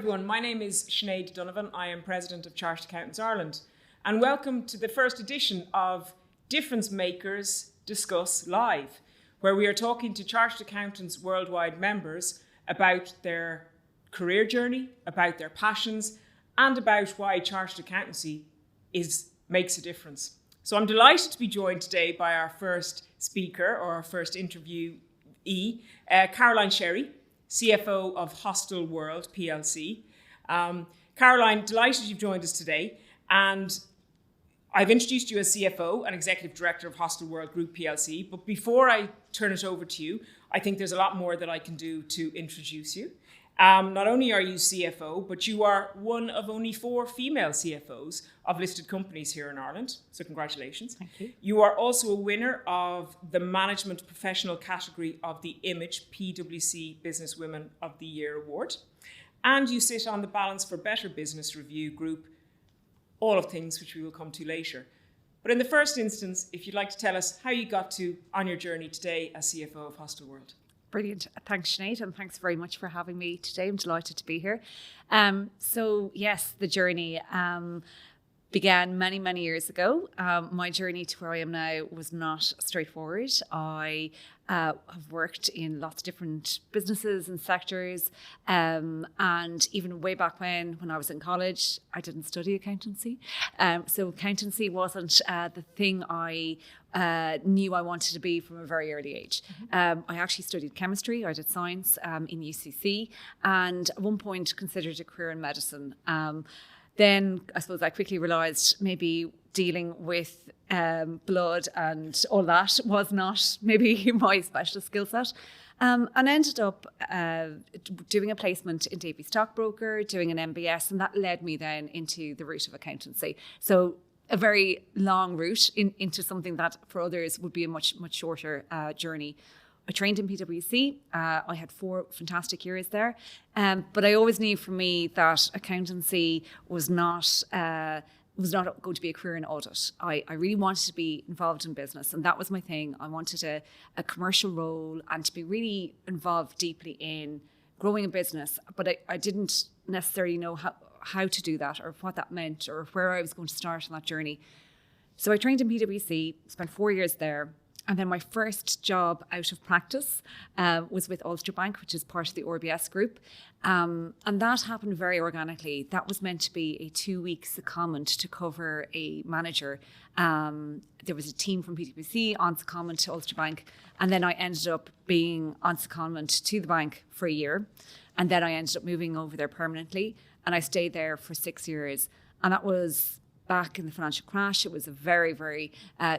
everyone. My name is Sinead Donovan. I am President of Chartered Accountants Ireland. And welcome to the first edition of Difference Makers Discuss Live, where we are talking to Chartered Accountants worldwide members about their career journey, about their passions, and about why chartered accountancy makes a difference. So I'm delighted to be joined today by our first speaker, or our first interviewee, Caroline Sherry, CFO of Hostelworld PLC. Caroline, delighted you've joined us today. And I've introduced you as CFO and Executive Director of Hostelworld Group PLC. But before I turn it over to you, I think there's a lot more that I can do to introduce you. Not only are you CFO, but you are one of only 4 female CFOs of listed companies here in Ireland. So congratulations. Thank you. You are also a winner of the Management Professional category of the Image PwC Business Women of the Year Award. And you sit on the Balance for Better Business Review group, all of things which we will come to later. But in the first instance, if you'd like to tell us how you got on your journey today as CFO of Hostelworld. Brilliant. Thanks, Sinead, and thanks very much for having me today. I'm delighted to be here. So yes, the journey began many, many years ago. My journey to where I am now was not straightforward. I have worked in lots of different businesses and sectors, and even way back when I was in college, I didn't study accountancy. So accountancy wasn't the thing I knew I wanted to be from a very early age. I actually studied chemistry. I did science in UCC, and at one point considered a career in medicine. Then I suppose I quickly realised maybe dealing with blood and all that was not maybe my specialist skill set. And ended up doing a placement in Davy Stockbroker, doing an MBS, and that led me then into the route of accountancy. So a very long route into something that for others would be a much, much shorter journey. I trained in PwC. I had 4 fantastic years there. But I always knew for me that accountancy was not going to be a career in audit. I really wanted to be involved in business, and that was my thing. I wanted a commercial role and to be really involved deeply in growing a business. But I didn't necessarily know how to do that or what that meant or where I was going to start on that journey. So I trained in PwC, spent 4 years there. And then my first job out of practice was with Ulster Bank, which is part of the RBS group. And that happened very organically. That was meant to be a 2-week secondment to cover a manager. There was a team from PwC on secondment to Ulster Bank. And then I ended up being on secondment to the bank for a year. And then I ended up moving over there permanently. And I stayed there for 6 years. And that was back in the financial crash. It was a very, very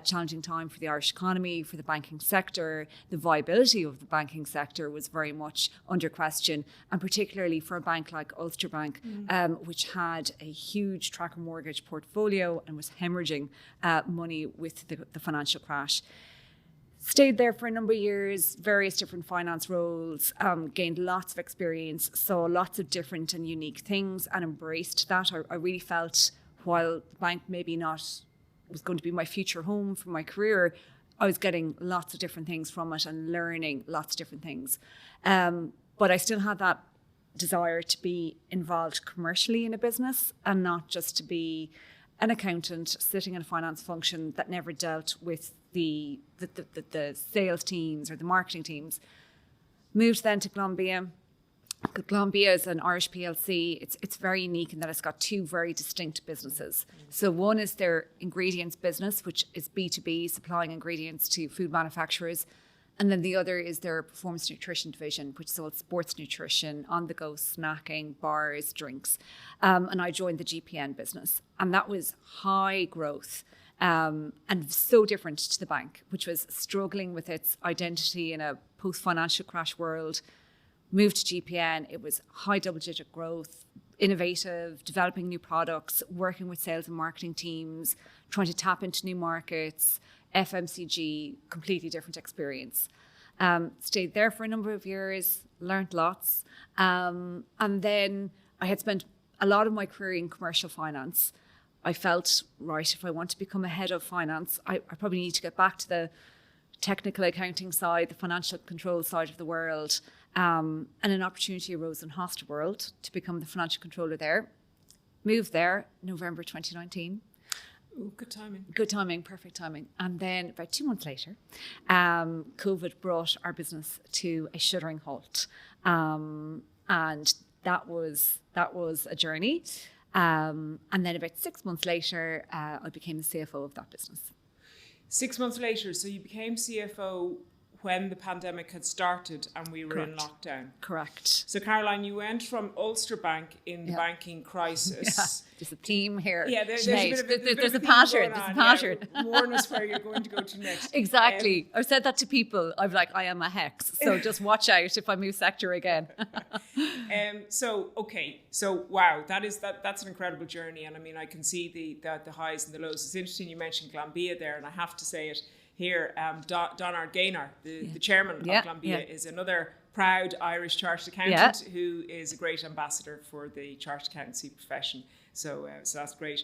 challenging time for the Irish economy, for the banking sector. The viability of the banking sector was very much under question, and particularly for a bank like Ulster Bank, which had a huge tracker mortgage portfolio and was hemorrhaging money with the financial crash. Stayed there for a number of years, various different finance roles, gained lots of experience, saw lots of different and unique things, and embraced that. I really felt, while the bank maybe not was going to be my future home for my career, I was getting lots of different things from it and learning lots of different things. But I still had that desire to be involved commercially in a business and not just to be an accountant sitting in a finance function that never dealt with the sales teams or the marketing teams. Moved then to Columbia. Columbia is an Irish PLC. It's very unique in that it's got 2 very distinct businesses. So one is their ingredients business, which is B2B, supplying ingredients to food manufacturers. And then the other is their performance nutrition division, which sells sports nutrition, on-the-go snacking, bars, drinks. And I joined the GPN business. And that was high growth and so different to the bank, which was struggling with its identity in a post-financial crash world. Moved to GPN, it was high double-digit growth, innovative, developing new products, working with sales and marketing teams, trying to tap into new markets, FMCG, completely different experience. Stayed there for a number of years, learned lots. And then I had spent a lot of my career in commercial finance. I felt, right, if I want to become a head of finance, I probably need to get back to the technical accounting side, the financial control side of the world. And an opportunity arose in Hostelworld to become the financial controller there. Moved there November 2019. Ooh, good timing. Good timing, perfect timing. And then about 2 months later, COVID brought our business to a shuddering halt. And that was a journey. And then about 6 months later, I became the CFO of that business. 6 months later, so you became CFO when the pandemic had started and we were in lockdown. Correct. So Caroline, you went from Ulster Bank in the banking crisis. Yeah. There's a theme here. Yeah, there's a pattern. There's a pattern. Yeah, warn us where you're going to go to next. Exactly. I've said that to people. I'm like, I am a hex. So just watch out if I move sector again. So wow, that's an incredible journey. And I mean, I can see the highs and the lows. It's interesting you mentioned Glanbia there, and I have to say it here. Donard Gaynor, the chairman of Glanbia, is another proud Irish chartered accountant who is a great ambassador for the chartered accountancy profession. So that's great.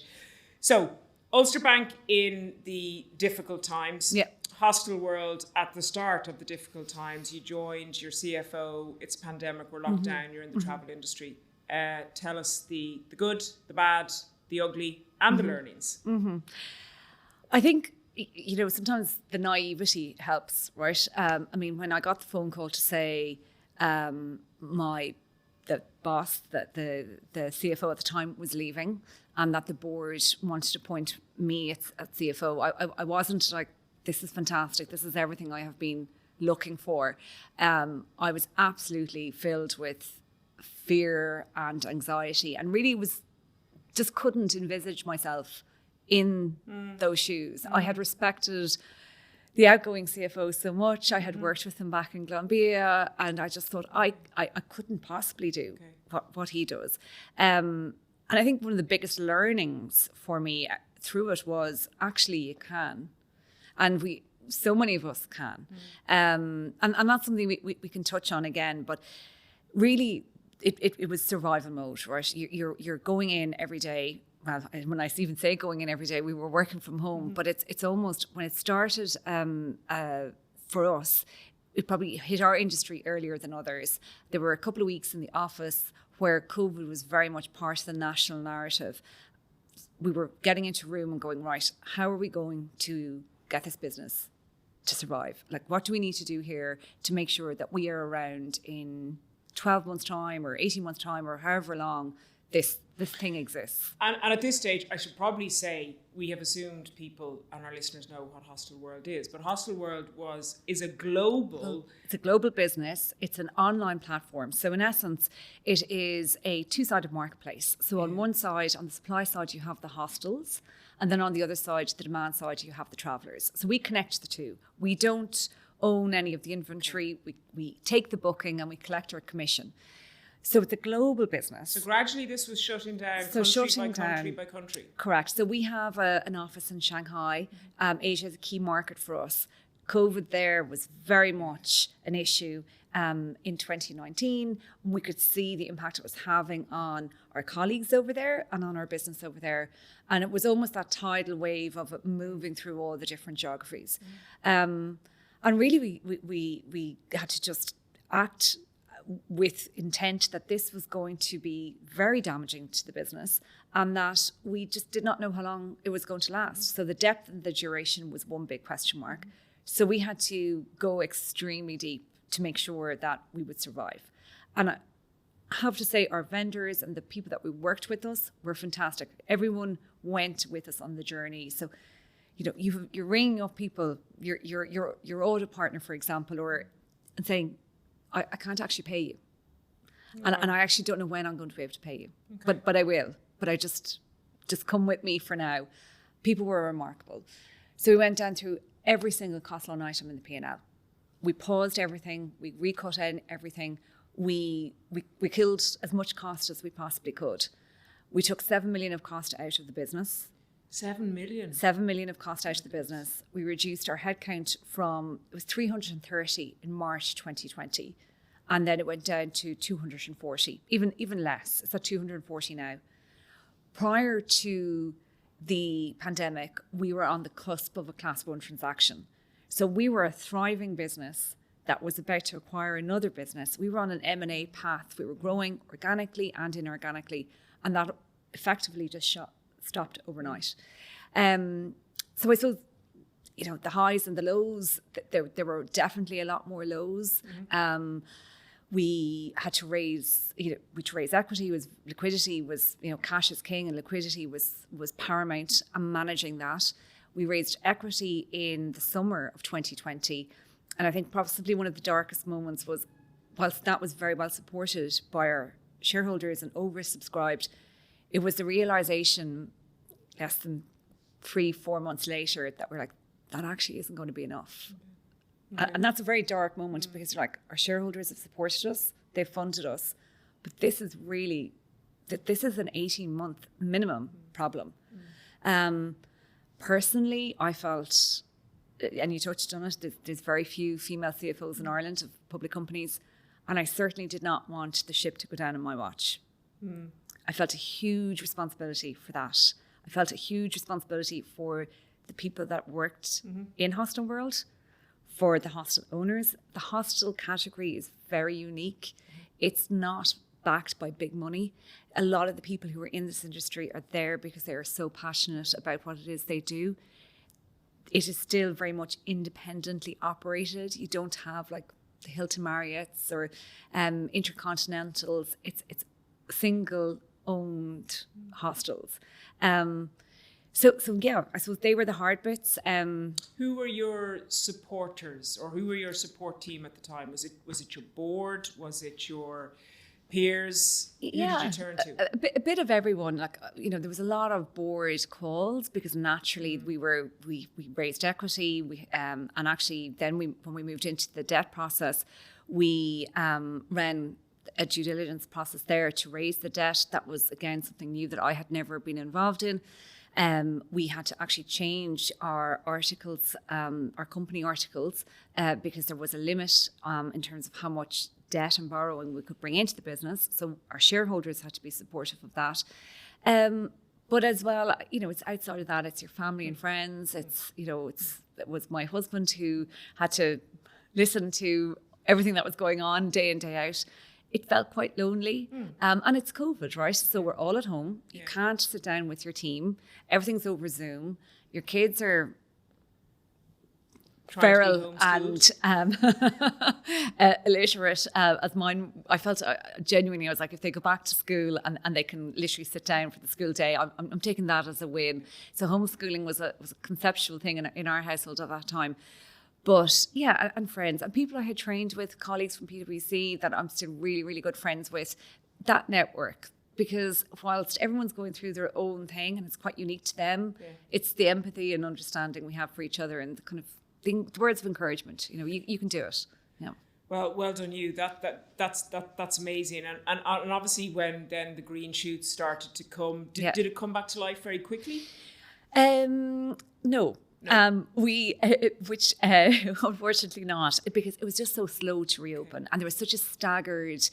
So Ulster Bank in the difficult times. Yeah. Hostelworld at the start of the difficult times. You joined your CFO. It's pandemic. We're locked down. You're in the travel industry. Tell us the good, the bad, the ugly, and the learnings. I think, sometimes the naivety helps, right? I mean, when I got the phone call to say the boss, that the CFO at the time was leaving, and that the board wanted to appoint me as CFO, I wasn't like, this is fantastic. This is everything I have been looking for. I was absolutely filled with fear and anxiety, and really just couldn't envisage myself in those shoes. I had respected the outgoing CFO so much. I had worked with him back in Glanbia, and I just thought I couldn't possibly do what he does. And I think one of the biggest learnings for me through it was actually you can. And so many of us can. And that's something we can touch on again, but really it was survival mode, right? You're going in every day. Well, when I even say going in every day, we were working from home, but it's almost, when it started for us, it probably hit our industry earlier than others. There were a couple of weeks in the office where COVID was very much part of the national narrative. We were getting into a room and going, right, how are we going to get this business to survive? Like, what do we need to do here to make sure that we are around in 12 months' time or 18 months' time or however long this thing exists? And at this stage, I should probably say we have assumed people and our listeners know what Hostelworld is, but Hostelworld is a global... It's a global business. It's an online platform. So in essence, it is a two-sided marketplace. So on one side, on the supply side, you have the hostels, and then on the other side, the demand side, you have the travellers. So we connect the two. We don't own any of the inventory. We take the booking and we collect our commission. So it's a global business. So gradually this was shutting down, country by country. Correct. So we have an office in Shanghai. Asia is a key market for us. COVID there was very much an issue in 2019. We could see the impact it was having on our colleagues over there and on our business over there. And it was almost that tidal wave of it moving through all the different geographies. And really we had to just act with intent that this was going to be very damaging to the business and that we just did not know how long it was going to last. So the depth and the duration was one big question mark. So we had to go extremely deep to make sure that we would survive. And I have to say our vendors and the people that we worked with us were fantastic. Everyone went with us on the journey. So, you're ringing up people, your audit partner, for example, and saying, I can't actually pay you. No. And I actually don't know when I'm going to be able to pay you. Okay. But I will. But I just come with me for now. People were remarkable. So we went down through every single cost line item in the P&L. We paused everything. We recut in everything. We killed as much cost as we possibly could. We took 7 million of cost out of the business. 7 million? 7 million of cost out of the business. We reduced our headcount it was 330 in March 2020. And then it went down to 240, even less. It's at 240 now. Prior to the pandemic, we were on the cusp of a Class 1 transaction. So we were a thriving business that was about to acquire another business. We were on an M&A path. We were growing organically and inorganically, and that effectively just stopped overnight. So I suppose, the highs and the lows, there were definitely a lot more lows. We had to raise, equity. Liquidity was, cash is king, and liquidity was paramount, and managing that. We raised equity in the summer of 2020. And I think possibly one of the darkest moments was, whilst that was very well supported by our shareholders and oversubscribed, it was the realization less than 3-4 months later that we're like, that actually isn't going to be enough. Okay. And that's a very dark moment because you're like, our shareholders have supported us, they've funded us, but this is an 18-month minimum problem. Personally, I felt, and you touched on it, there's very few female CFOs in Ireland of public companies, and I certainly did not want the ship to go down on my watch. I felt a huge responsibility for that. I felt a huge responsibility for the people that worked in Hostelworld, for the hostel owners. The hostel category is very unique. It's not backed by big money. A lot of the people who are in this industry are there because they are so passionate about what it is they do. It is still very much independently operated. You don't have like the Hilton Marriotts or Intercontinentals. It's single owned hostels. So yeah, I suppose they were the hard bits. Who were your supporters, or who were your support team at the time? Was it your board? Was it your peers? Who did you turn to? A bit of everyone. Like, there was a lot of board calls because naturally we raised equity. And actually then when we moved into the debt process, we ran a due diligence process there to raise the debt. That was again something new that I had never been involved in. We had to actually change our articles, our company articles, because there was a limit in terms of how much debt and borrowing we could bring into the business. So our shareholders had to be supportive of that. But as well, it's outside of that, it's your family and friends. It was my husband who had to listen to everything that was going on day in, day out. It felt quite lonely. And it's COVID, right? So we're all at home. You can't sit down with your team. Everything's over Zoom. Your kids are feral and illiterate as mine. I felt genuinely, I was like, if they go back to school and they can literally sit down for the school day, I'm taking that as a win. So homeschooling was a conceptual thing in our household at that time. But yeah, and friends and people I had trained with, colleagues from PwC that I'm still really, really good friends with, that network. Because whilst everyone's going through their own thing and it's quite unique to them, it's the empathy and understanding we have for each other and the kind of the words of encouragement. You can do it. Yeah. Well done you. That's amazing. And obviously when then the green shoots started to come, did it come back to life very quickly? No. Which unfortunately not, because it was just so slow to reopen, and there was such a staggered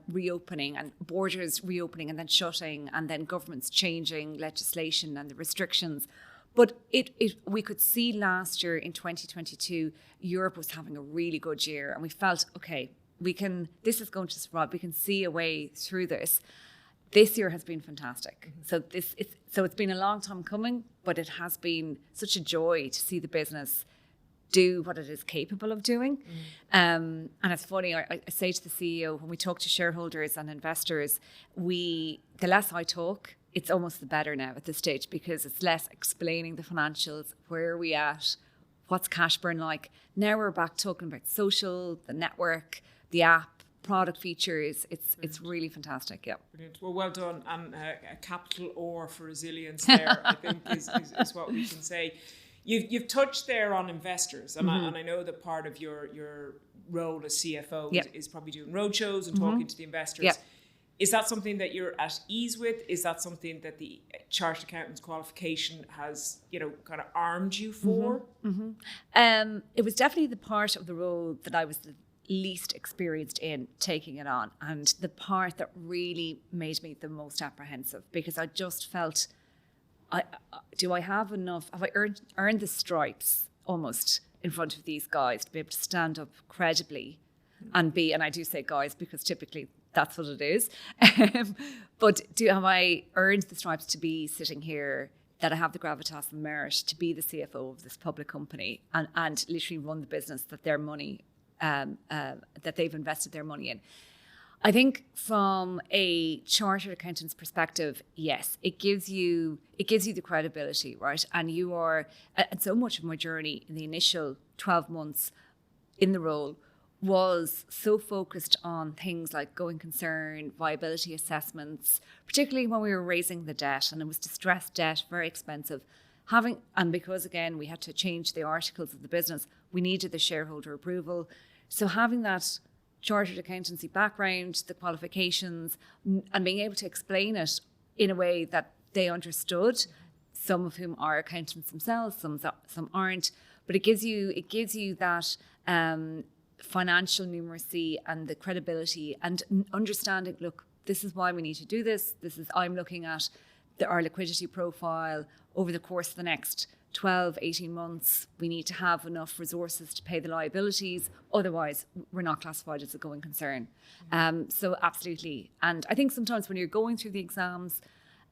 reopening and borders reopening and then shutting and then governments changing legislation and the restrictions. But we could see last year in 2022, Europe was having a really good year, and we felt, okay, this is going to survive. We can see a way through this. This year has been fantastic. So it's been a long time coming, but it has been such a joy to see the business do what it is capable of doing. And it's funny, I say to the CEO, when we talk to shareholders and investors, the less I talk, it's almost the better now at this stage, because it's less explaining the financials, where are we at, what's cash burn like. Now we're back talking about social, the network, the app, product features. It's really fantastic. Yeah. Brilliant. Well, well done, and a capital O for resilience there, I think is what we can say. You've touched there on investors, and I know that part of your role as CFO is probably doing roadshows and talking to the investors. Yep. Is that something that you're at ease with? Is that something that the Chartered Accountant's qualification has, kind of armed you for? It was definitely the part of the role that I was the least experienced in taking it on, and the part that really made me the most apprehensive, because I just felt, do I have enough? Have I earned the stripes almost in front of these guys, to be able to stand up credibly and I do say guys because typically that's what it is. But have I earned the stripes to be sitting here, that I have the gravitas and merit to be the CFO of this public company and literally run the business that their money, that they've invested their money in? I think from a chartered accountant's perspective, yes, it gives you the credibility, right? And and so much of my journey in the initial 12 months in the role was so focused on things like going concern, viability assessments, particularly when we were raising the debt, and it was distressed debt, very expensive. And because again, we had to change the articles of the business, we needed the shareholder approval. So having that chartered accountancy background, the qualifications, and being able to explain it in a way that they understood, some of whom are accountants themselves, some aren't, but it gives you that financial numeracy and the credibility and understanding, look, this is why we need to do this. I'm looking at our liquidity profile over the course of the next 12, 18 months. We need to have enough resources to pay the liabilities. Otherwise, we're not classified as a going concern. So absolutely. And I think sometimes when you're going through the exams,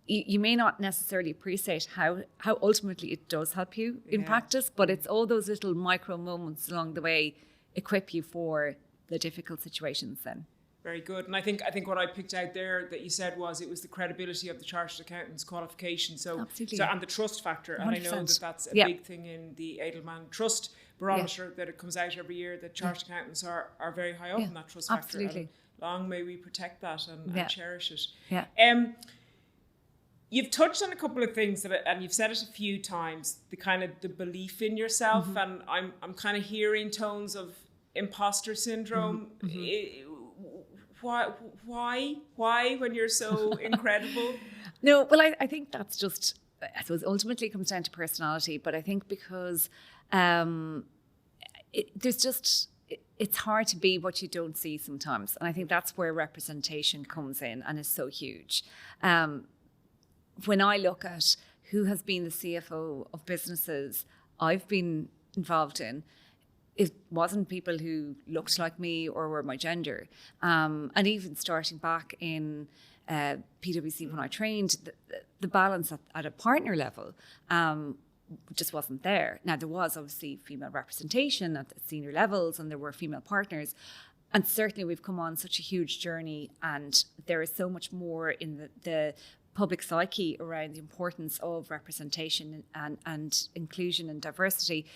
you may not necessarily appreciate how ultimately it does help you in practice, but it's all those little micro moments along the way equip you for the difficult situations then. Very good. And I think what I picked out there that you said was it was the credibility of the chartered accountant's qualification. Absolutely. And the trust factor. 100%. And I know that's a big thing in the Edelman Trust Barometer that it comes out every year, that chartered accountants are very high up in that trust factor. Absolutely. And long may we protect that and cherish it. Yeah. You've touched on a couple of things and you've said it a few times, the belief in yourself, and I'm kind of hearing tones of imposter syndrome. Why when you're so incredible? No, well, I think that's just, I suppose ultimately it comes down to personality, but I think because it's hard to be what you don't see sometimes. And I think that's where representation comes in and is so huge. When I look at who has been the CFO of businesses I've been involved in, it wasn't people who looked like me or were my gender. And even starting back in PwC when I trained, the balance at a partner level just wasn't there. Now, there was obviously female representation at the senior levels and there were female partners. And certainly we've come on such a huge journey and there is so much more in the public psyche around the importance of representation and inclusion and diversity.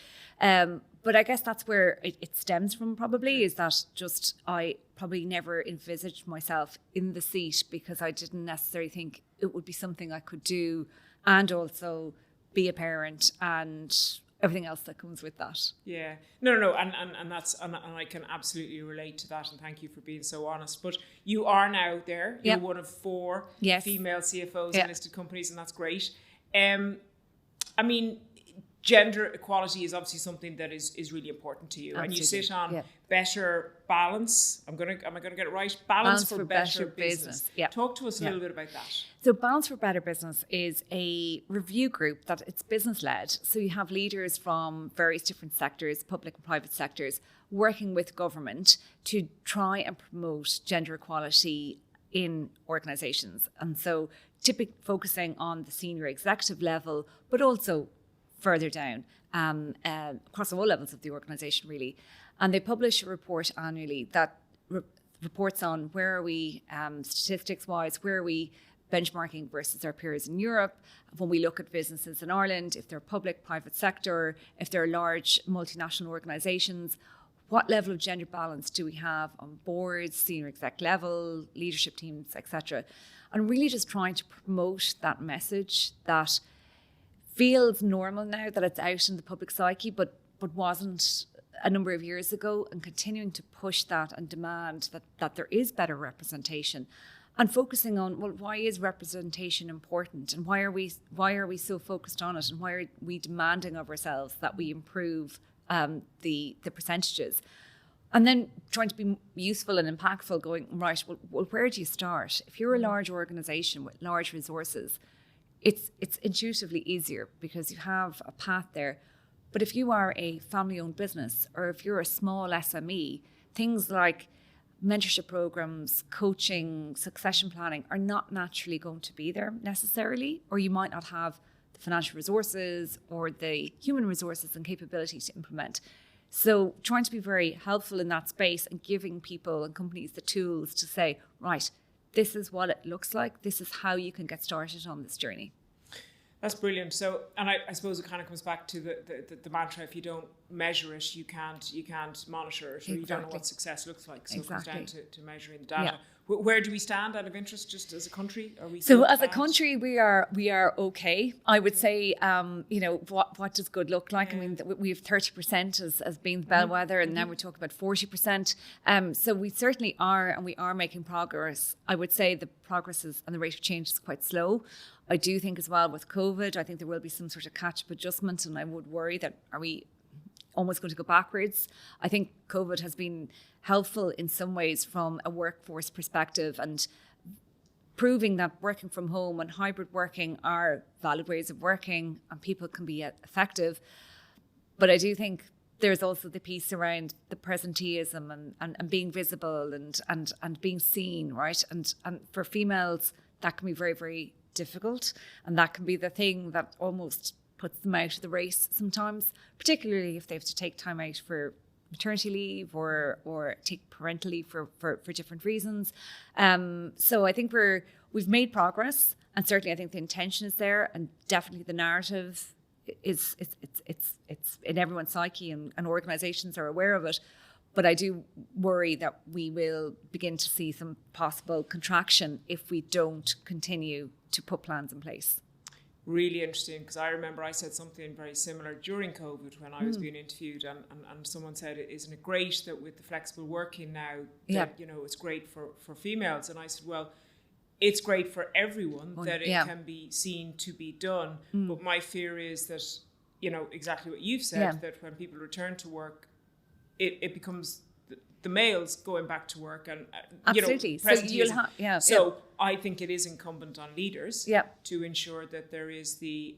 But I guess that's where it stems from probably, is that just I probably never envisaged myself in the seat because I didn't necessarily think it would be something I could do and also be a parent and everything else that comes with that. Yeah. No. And that's, and I can absolutely relate to that. And thank you for being so honest. But you are now there. You're one of 4 female CFOs in listed companies, and that's great. I mean, gender equality is obviously something that is really important to you. Absolutely. And you sit on better balance. Am I going to get it right? Balance for better business. Yeah. Talk to us a little bit about that. So Balance for Better Business is a review group that it's business led. So you have leaders from various different sectors, public and private sectors, working with government to try and promote gender equality in organizations. And so typically focusing on the senior executive level, but also further down across all levels of the organization, really. And they publish a report annually that reports on where are we statistics-wise, where are we benchmarking versus our peers in Europe. When we look at businesses in Ireland, if they're public, private sector, if they're large multinational organizations, what level of gender balance do we have on boards, senior exec level, leadership teams, etc. And really just trying to promote that message that feels normal now, that it's out in the public psyche, but wasn't a number of years ago, and continuing to push that and demand that there is better representation, and focusing on, well, why is representation important, and why are we so focused on it, and why are we demanding of ourselves that we improve the percentages, and then trying to be useful and impactful, going, right, well, where do you start? If you're a large organization with large resources, it's intuitively easier because you have a path there. But if you are a family-owned business, or if you're a small SME, things like mentorship programs, coaching, succession planning are not naturally going to be there necessarily, or you might not have the financial resources or the human resources and capability to implement. So trying to be very helpful in that space and giving people and companies the tools to say, right, this is what it looks like. This is how you can get started on this journey. That's brilliant. So, and I suppose it kind of comes back to the mantra: if you don't measure it, you can't monitor it, or you don't know what success looks like. So it comes down to measuring the data. Yeah. Where do we stand out of interest, just as a country? Are we so as a country, we are okay. I would say, what does good look like? I mean, we have 30% as being the bellwether, and now we're talking about 40%. So we certainly are, and we are making progress. I would say the progress and the rate of change is quite slow. I do think as well with COVID, I think there will be some sort of catch-up adjustment, and I would worry that are we almost going to go backwards. I think COVID has been helpful in some ways from a workforce perspective, and proving that working from home and hybrid working are valid ways of working and people can be effective. But I do think there's also the piece around the presenteeism and being visible and being seen, right? And for females, that can be very, very difficult, and that can be the thing that almost puts them out of the race sometimes, particularly if they have to take time out for maternity leave or take parental leave for different reasons. So I think we've made progress, and certainly I think the intention is there, and definitely the narrative is it's in everyone's psyche, and organizations are aware of it. But I do worry that we will begin to see some possible contraction if we don't continue to put plans in place. Really interesting, because I remember I said something very similar during COVID when I was being interviewed, and someone said, isn't it great that with the flexible working now that it's great for females? And I said, well, it's great for everyone that it can be seen to be done. But my fear is that, exactly what you've said, that when people return to work, it becomes the males going back to work, and absolutely. So I think it is incumbent on leaders to ensure that there is the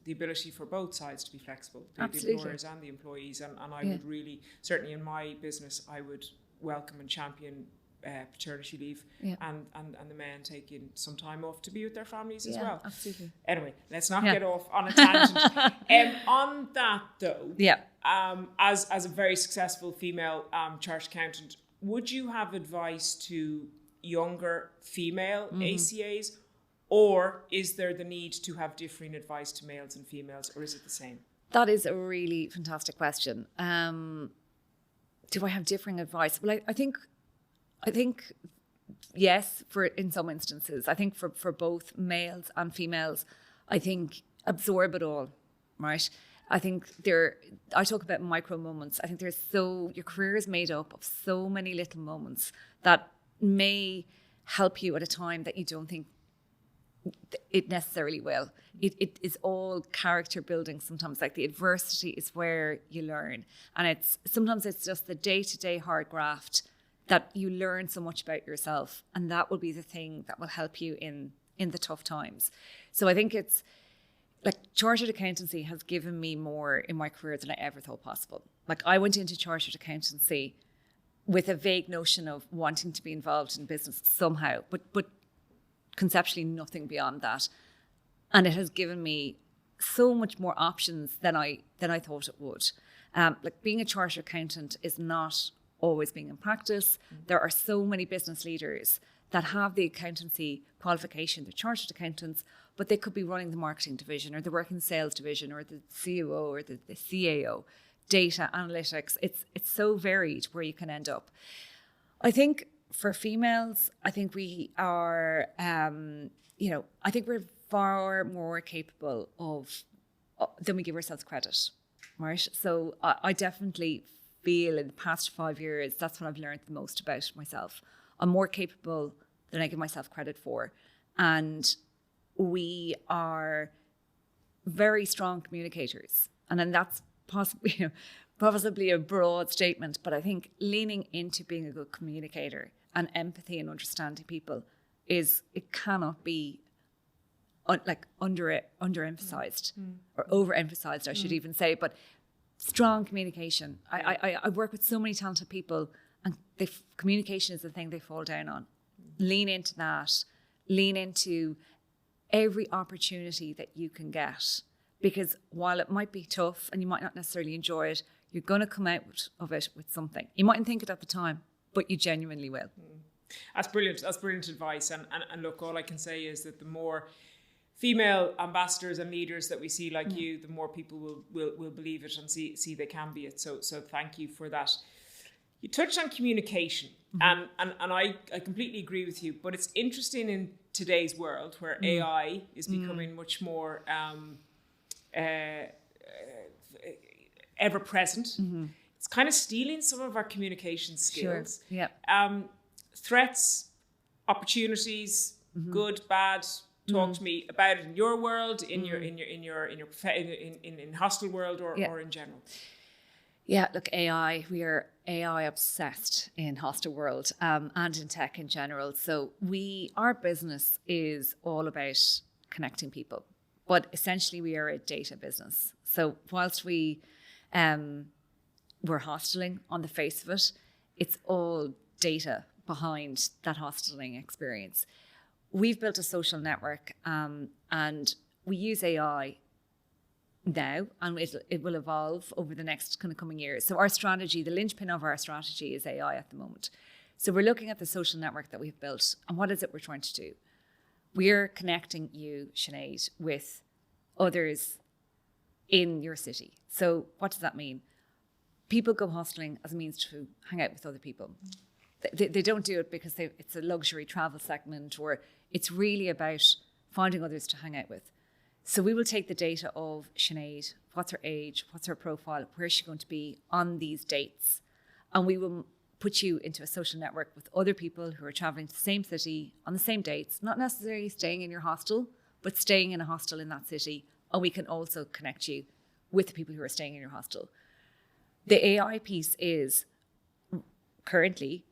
ability for both sides to be flexible, the employers and the employees. And I would really, certainly in my business, I would welcome and champion paternity leave and the men taking some time off to be with their families as well. Absolutely. Anyway, let's not get off on a tangent. On that though, as a very successful female chartered accountant, would you have advice to younger female ACAs, or is there the need to have differing advice to males and females, or is it the same? That is a really fantastic question. Do I have differing advice? Well, I think yes, in some instances. I think for both males and females, I think absorb it all, right? I think I talk about micro moments. I think your career is made up of so many little moments that may help you at a time that you don't think it necessarily will. It is all character building sometimes. Like the adversity is where you learn. And sometimes it's just the day-to-day hard graft that you learn so much about yourself, and that will be the thing that will help you in the tough times. So I think it's like chartered accountancy has given me more in my career than I ever thought possible. Like I went into chartered accountancy with a vague notion of wanting to be involved in business somehow, but conceptually nothing beyond that. And it has given me so much more options than I thought it would. Like being a chartered accountant is not always being in practice. There are so many business leaders that have the accountancy qualification, they're chartered accountants, but they could be running the marketing division, or they're working the sales division, or the COO, or the CAO, data analytics. It's so varied where you can end up. I think for females, I think we are, I think we're far more capable than we give ourselves credit, right? So I definitely feel in the past 5 years, that's what I've learned the most about myself. I'm more capable than I give myself credit for. And we are very strong communicators. And then that's possibly a broad statement, but I think leaning into being a good communicator and empathy and understanding people it cannot be underemphasized or overemphasized, I should even say. But strong communication. I work with so many talented people, and communication is the thing they fall down on. Lean into that. Lean into every opportunity that you can get, because while it might be tough and you might not necessarily enjoy it, you're going to come out of it with something. You mightn't think it at the time, but you genuinely will. That's brilliant. That's brilliant advice. And look, all I can say is that the more female ambassadors and leaders that we see like you, the more people will believe it and see they can be it. So thank you for that. You touched on communication, and I completely agree with you, but it's interesting in today's world where AI is becoming much more ever present. It's kind of stealing some of our communication skills. Sure. Yeah. Threats, opportunities, good, bad. Talk to me about it in your world, in Hostelworld or in general. Yeah, look, AI. We are AI obsessed in Hostelworld and in tech in general. So our business is all about connecting people, but essentially we are a data business. So whilst we're hosteling on the face of it, it's all data behind that hosteling experience. We've built a social network and we use AI now, and it will evolve over the next kind of coming years. So our strategy, the linchpin of our strategy, is AI at the moment. So we're looking at the social network that we've built, and what is it we're trying to do? We're connecting you, Sinead, with others in your city. So what does that mean? People go hosteling as a means to hang out with other people. They don't do it because it's a luxury travel segment, or it's really about finding others to hang out with. So we will take the data of Sinead, what's her age, what's her profile, where's she going to be on these dates, and we will put you into a social network with other people who are traveling to the same city on the same dates, not necessarily staying in your hostel, but staying in a hostel in that city, and we can also connect you with the people who are staying in your hostel. The AI piece is currently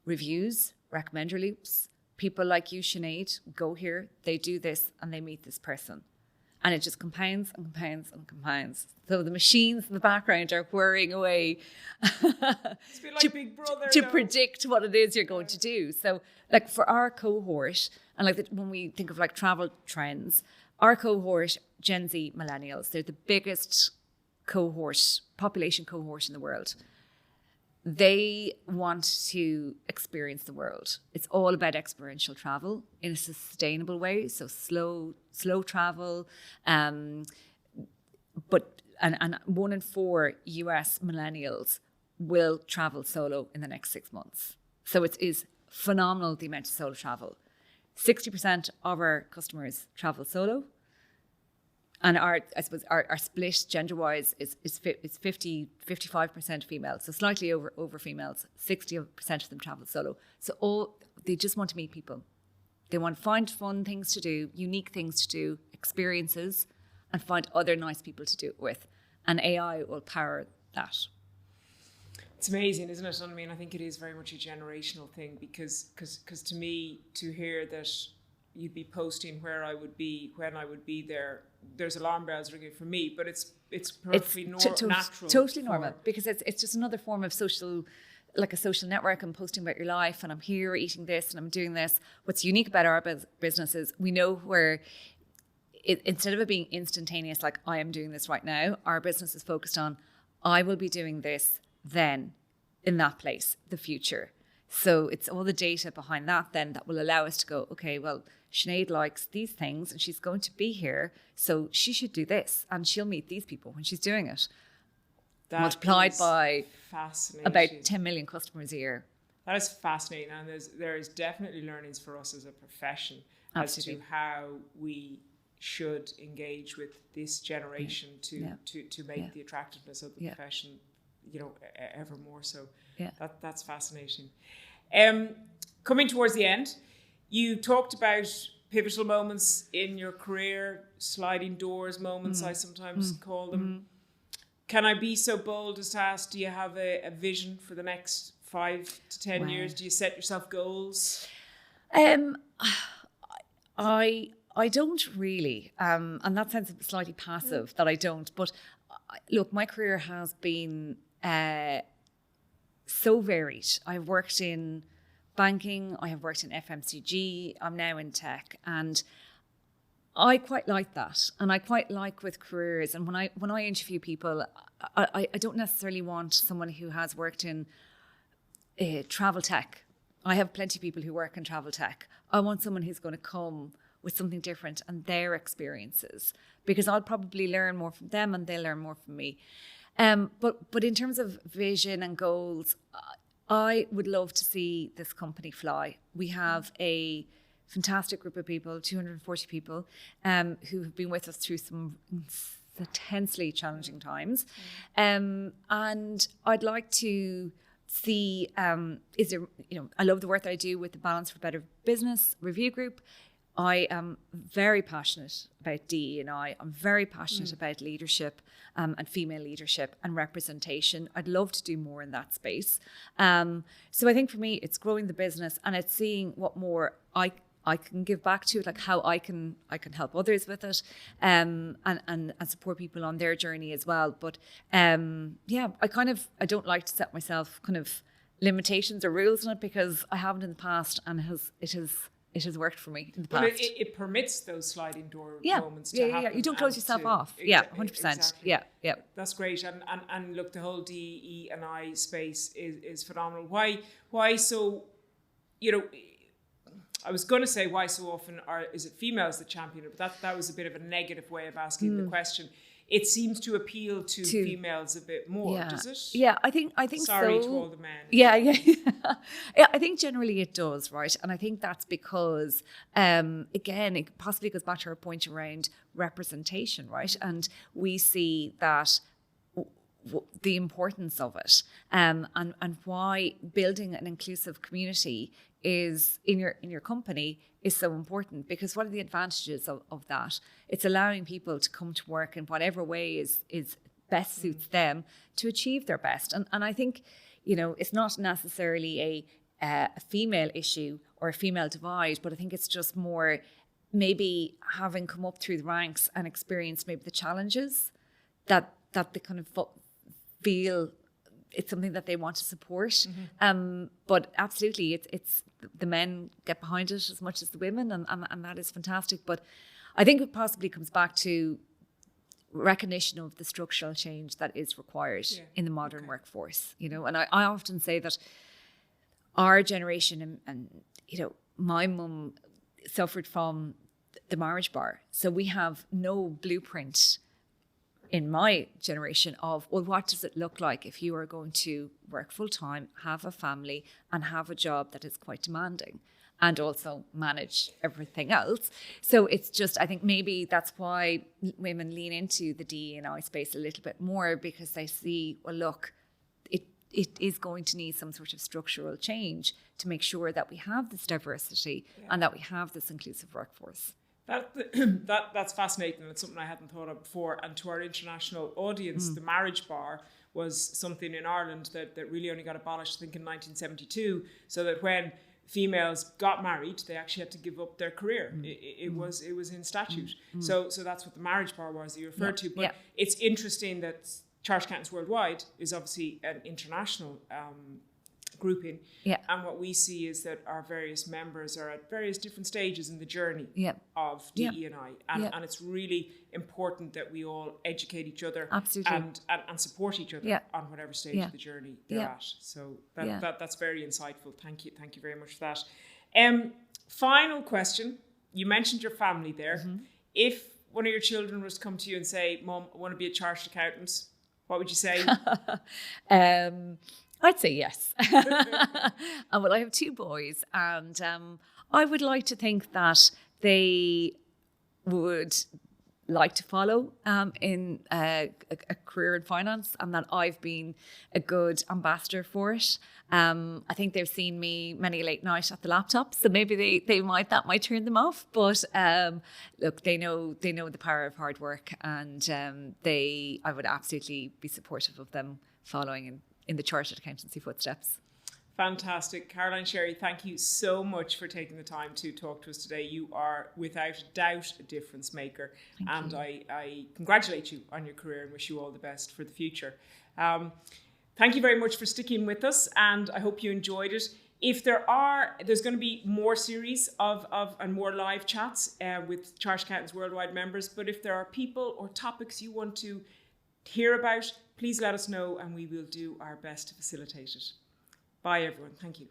reviews, recommender loops. People like you, Sinead, go here, they do this, and they meet this person. And it just compounds and compounds and compounds. So the machines in the background are whirring away It's a bit like Big Brother to predict what it is you're going to do. So like for our cohort, and like when we think of like travel trends, our cohort, Gen Z millennials, they're the biggest population cohort in the world. They want to experience the world. It's all about experiential travel in a sustainable way. So slow travel. But 1 in 4 US millennials will travel solo in the next 6 months. So it is phenomenal, the amount of solo travel. 60% of our customers travel solo. And our split gender-wise is 55% female, so slightly over females. 60% of them travel solo. So they just want to meet people. They want to find fun things to do, unique things to do, experiences, and find other nice people to do it with. And AI will power that. It's amazing, isn't it? I mean, I think it is very much a generational thing because to me, to hear that you'd be posting where I would be, when I would be there, there's alarm bells ringing for me, but it's perfectly natural. Totally normal, because it's just another form of social, like a social network. I'm posting about your life, and I'm here eating this, and I'm doing this. What's unique about our business is we know where, instead of it being instantaneous, like I am doing this right now, our business is focused on, I will be doing this then, in that place, the future. So it's all the data behind that then that will allow us to go, okay, well, Sinead likes these things and she's going to be here, so she should do this and she'll meet these people when she's doing it. That multiplied by about 10 million customers a year. That is fascinating, and there is definitely learnings for us as a profession. Absolutely. As to how we should engage with this generation to make the attractiveness of the profession, ever more so. Yeah. That's fascinating. Coming towards the end, you talked about pivotal moments in your career, sliding doors moments, I sometimes call them. Can I be so bold as to ask, do you have a vision for the next 5 to 10 years? Do you set yourself goals? I I don't really, and that sounds slightly passive that I don't. But look, my career has been so varied. I've worked in banking, I have worked in FMCG, I'm now in tech, and I quite like that, and I quite like with careers. And when I interview people, I don't necessarily want someone who has worked in travel tech. I have plenty of people who work in travel tech. I want someone who's going to come with something different and their experiences, because I'll probably learn more from them and they'll learn more from me. But in terms of vision and goals, I would love to see this company fly. We have a fantastic group of people, 240 people, who have been with us through some intensely challenging times. And I'd like to see, I love the work that I do with the Balance for Better Business Review Group. I am very passionate about DE&I. I'm very passionate about leadership and female leadership and representation. I'd love to do more in that space. So I think for me, it's growing the business and it's seeing what more I can give back to it, like how I can help others with it, and support people on their journey as well. But I don't like to set myself kind of limitations or rules on it, because I haven't in the past, and it has worked for me in the past. But it permits those sliding door moments to happen. Yeah. You don't close yourself off. 100%. Exactly. Yeah. That's great. And look, the whole DE&I space is phenomenal. Why so, I was going to say why so often is it females that champion it, but that was a bit of a negative way of asking the question. It seems to appeal to females a bit more, does it? Yeah, I think Sorry so. to all the men. Yeah. I think generally it does, right? And I think that's because, again, it possibly goes back to our point around representation, right? And we see that the importance of it, and why building an inclusive community is in your company is so important, because what are the advantages of that? It's allowing people to come to work in whatever way is best suits them to achieve their best. And I think, it's not necessarily a female issue or a female divide, but I think it's just more maybe having come up through the ranks and experienced maybe the challenges that they kind of feel it's something that they want to support. But absolutely, it's the men get behind it as much as the women, and that is fantastic. But I think it possibly comes back to recognition of the structural change that is required in the modern workforce. And I often say that our generation and my mum suffered from the marriage bar, so we have no blueprint in my generation of, well, what does it look like if you are going to work full time, have a family, and have a job that is quite demanding, and also manage everything else? So it's just, I think maybe that's why women lean into the DE&I space a little bit more, because they see, well, look, it is going to need some sort of structural change to make sure that we have this diversity and that we have this inclusive workforce. That's fascinating. It's something I hadn't thought of before. And to our international audience, the marriage bar was something in Ireland that really only got abolished, I think, in 1972, so that when females got married, they actually had to give up their career. It was in statute. So that's what the marriage bar was that you referred to. But it's interesting that Chartered Accountants Worldwide is obviously an international grouping. And what we see is that our various members are at various different stages in the journey of DE&I. And it's really important that we all educate each other and support each other on whatever stage of the journey they're at. So that's very insightful. Thank you very much for that. Final question. You mentioned your family there. If one of your children was to come to you and say, Mum, I want to be a chartered accountant, what would you say? I'd say yes. Well, I have two boys, and I would like to think that they would like to follow in a career in finance, and that I've been a good ambassador for it. I think they've seen me many a late night at the laptop, so maybe that might turn them off. But look, they know the power of hard work, and I would absolutely be supportive of them following in the chartered accountancy footsteps. Fantastic. Caroline Sherry, thank you so much for taking the time to talk to us today. You are without doubt a difference maker. And I congratulate you on your career and wish you all the best for the future. Thank you very much for sticking with us, and I hope you enjoyed it. If there's going to be more series and more live chats with Chartered Accountants Worldwide members, but if there are people or topics you want to hear about, please let us know and we will do our best to facilitate it. Bye everyone. Thank you.